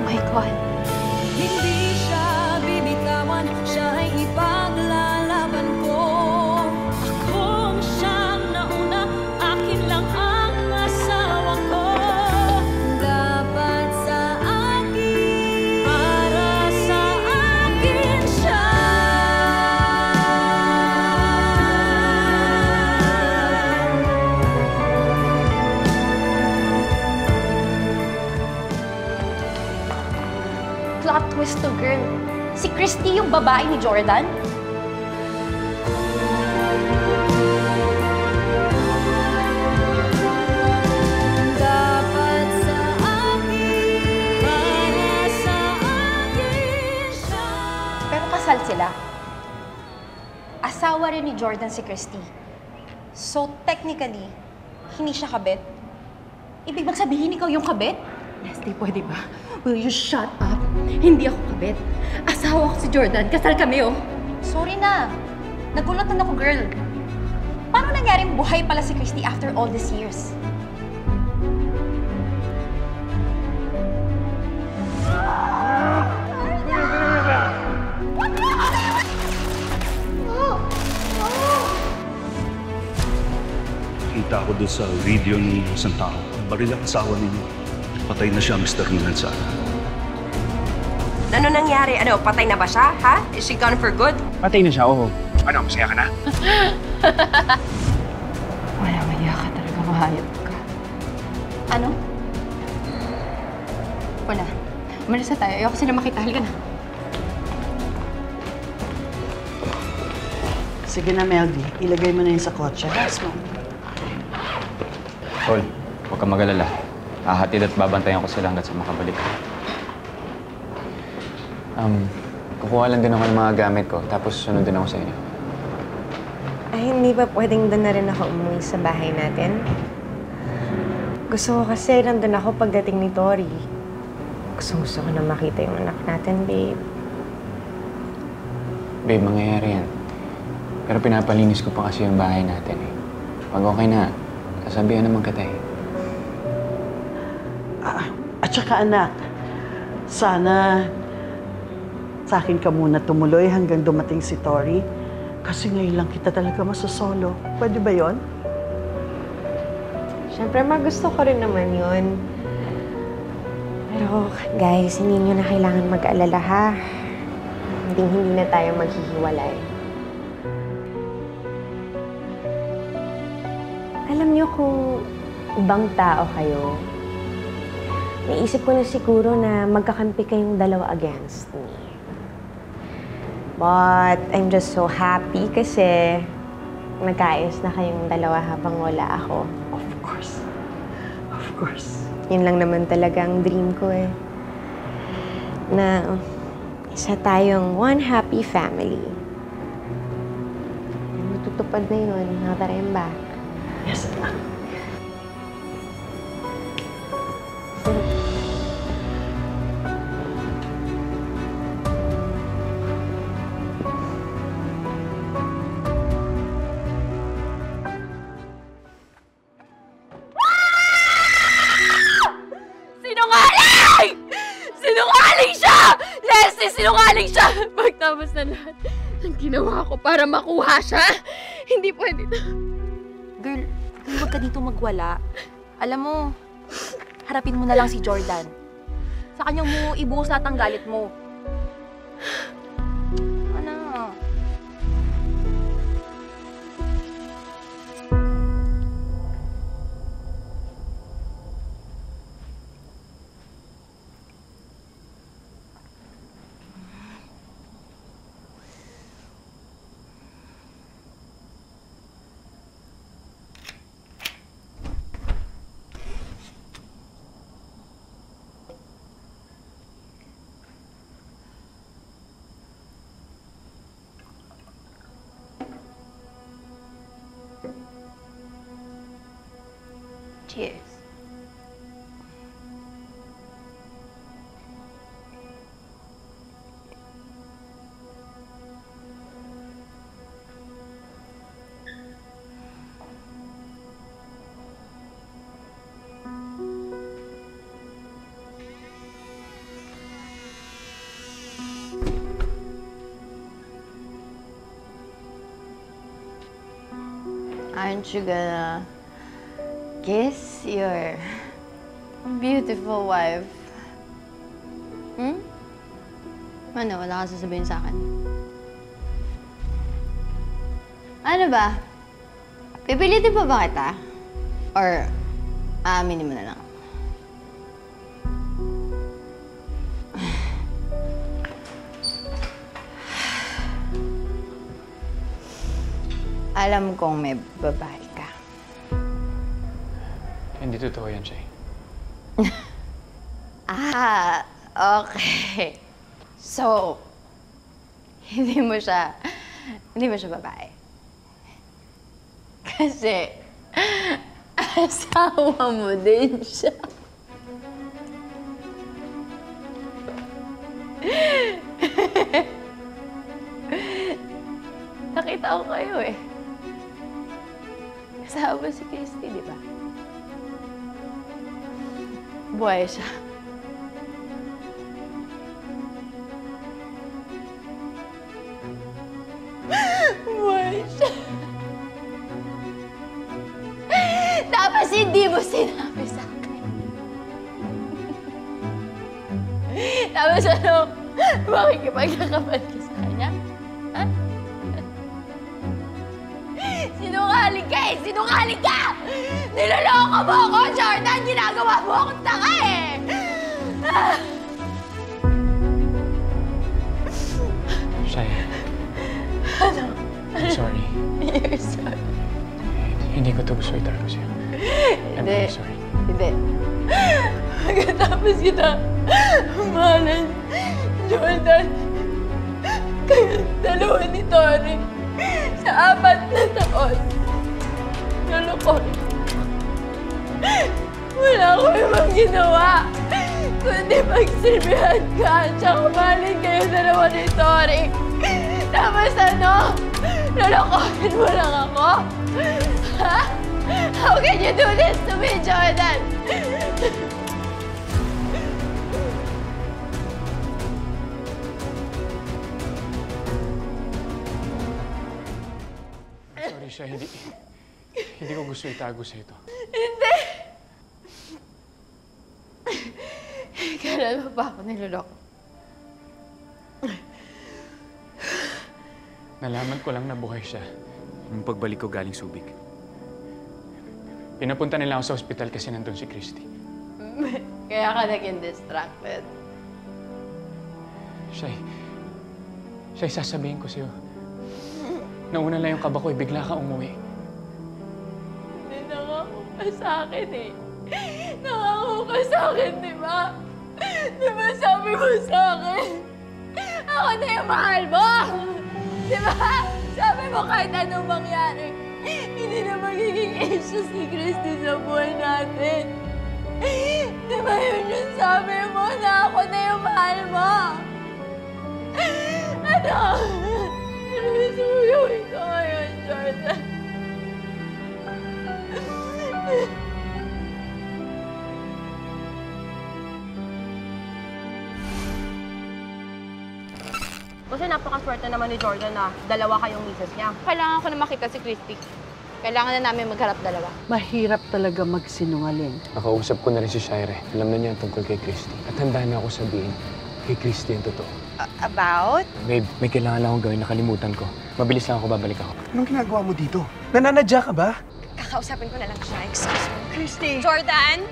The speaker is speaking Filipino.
my God. Hindi siya bibitawan, siya ay ipaglalaban ko. Akong siyang nauna, akin lang ang asawa ko. Dapat sa akin, para sa akin siya. Plot twist to, girl. Si Christy yung babae ni Jordan? Dapat sa akin, para sa akin siya. Pero kasal sila. Asawa rin ni Jordan si Christy. So, technically, hindi siya kabit. Ibig bang sabihin ikaw yung kabit? Leslie, pwede ba? Will you shut up? Hindi ako kabit. Asawa ko si Jordan. Kasal kami, oh. Sorry na. Nagulat na ako, girl. Paano nangyaring buhay pala si Christy after all these years? Kita ko doon sa video ng isang tao. Baril ang asawa ninyo. Patay na siya, Mr. Rinaldsana. Ano nangyari? Ano, patay na ba siya? Ha? Is she gone for good? Patay na siya, oo. Ano, masaya ka na? Wala, maya ka talaga. Mahayop ka. Ano? Wala. Umalis na tayo. Ayoko sila makita. Halika na. Sige na, Meldy. Ilagay mo na yun sa kotse. Gas mo. Tol, huwag kang mag-alala. Hahatid at babantayan ko sila hanggat sa makabalik. Kukuha lang din ako ng mga gamit ko, tapos sunod din ako sa inyo. Ay, hindi ba pwedeng doon na rin ako umuwi sa bahay natin? Gusto ko kasi nandun ako pagdating ni Tori. Gusto ko na makita yung anak natin, babe. Babe, mangyayari yan. Pero pinapalinis ko pa kasi yung bahay natin eh. Pag okay na, sasabihan naman kita eh. At saka anak, sana sa akin ka muna tumuloy hanggang dumating si Tori. Kasi ngayon lang kita talaga masosolo. Pwede ba yon? Siyempre, gusto ko rin naman yun. Pero, guys, hindi nyo na kailangan mag-alala, ha? Hindi na tayo maghihiwalay. Alam nyo kung ibang tao kayo, naisip ko na siguro na magkakampi kayong dalawa against me. But I'm just so happy kasi nagkaayos na kayong dalawa habang wala ako. Of course. Of course. Yun lang naman talaga ang dream ko eh. Na isa tayong one happy family. Matutupad na yun now that I'm back. Yes, anak. Sinungaling! Sinungaling siya! Leslie, sinungaling siya! Pagtapos na lahat ng ginawa ko para makuha siya, hindi pwede na. Girl, huwag ka dito magwala. Alam mo, harapin mo na lang si Jordan. Sa kanyang mo ibuhos lahat ang galit mo. Ano? Cheers. Aren't you gonna kiss your beautiful wife? Ano, wala kang sasabihin sa akin? Ano ba? Pipilitin pa ba kita? Or aaminin mo na lang? Alam kong may babae ka. Hindi totoo yan, Shay. Okay. So, hindi mo siya babae. Kasi, asawa mo din siya. Nakita ko kayo eh. Kasama si Christy, di ba? Buhay siya. Buhay siya. Tapos hindi mo sinabi sa akin. Tapos ano, makikipagkakabal ka sa kanya? Ha? Sinungaling ka eh! Sinungaling ka! Niloloko mo ako, Jordan! Ginagawa mo akong tanga eh! Shay. Ano? I'm sorry. You're sorry. Hindi ko ito gusto itago sa'yo. I'm Hindi. very sorry. Hindi. Pagkatapos kita mahalan, Jordan, kaya dalawa ni Tori sa 4 na taon. Nalokon. Wala ko ibang ginawa, kundi magsilbihan ka at saka mahalin kayo dalawa ni Tori. Tapos ano? Lolokohin mo lang ako? Ha? How can you do this to me, Jordan? Sorry, Shay. Hindi ko gusto itago sa'yo ito. Hindi! Kailan mo pa ako niloloko? Nalaman ko lang na buhay siya nung pagbalik ko galing Subic. Pinapunta nila ako sa ospital kasi nandun si Christy. Kaya ka naging distracted. Shay, sasabihin ko sa'yo. Nauna lang yung kaba ko, bigla ka umuwi. Hindi nangako ka sa akin eh. Nangako ka sa akin, di ba? Di ba sabi mo sa akin? Ako na yung mahal mo! Di ba? Sabi mo kahit anong mangyari, hindi na magiging issue si Christy sa buhay natin. Di ba yun yung sabi mo na ako na yung mahal mo? Ano? Ano gusto mo gawin ko ngayon, Jordan? Kasi napakaswerte naman ni Jordan na dalawa kayong misis niya. Kailangan ko na makita si Christy. Kailangan na namin magharap dalawa. Mahirap talaga magsinungaling. Nakausap ko na rin si Shire. Alam na niya ang tungkol kay Christy. At handa na ako sabihin kay Christy ang totoo. About? Babe, may kailangan lang akong gawin. Nakalimutan ko. Mabilis lang ako, babalik ako. Anong ginagawa mo dito? Nananadya ka ba? Kakausapin ko na lang siya. Excuse me. Christy! Jordan!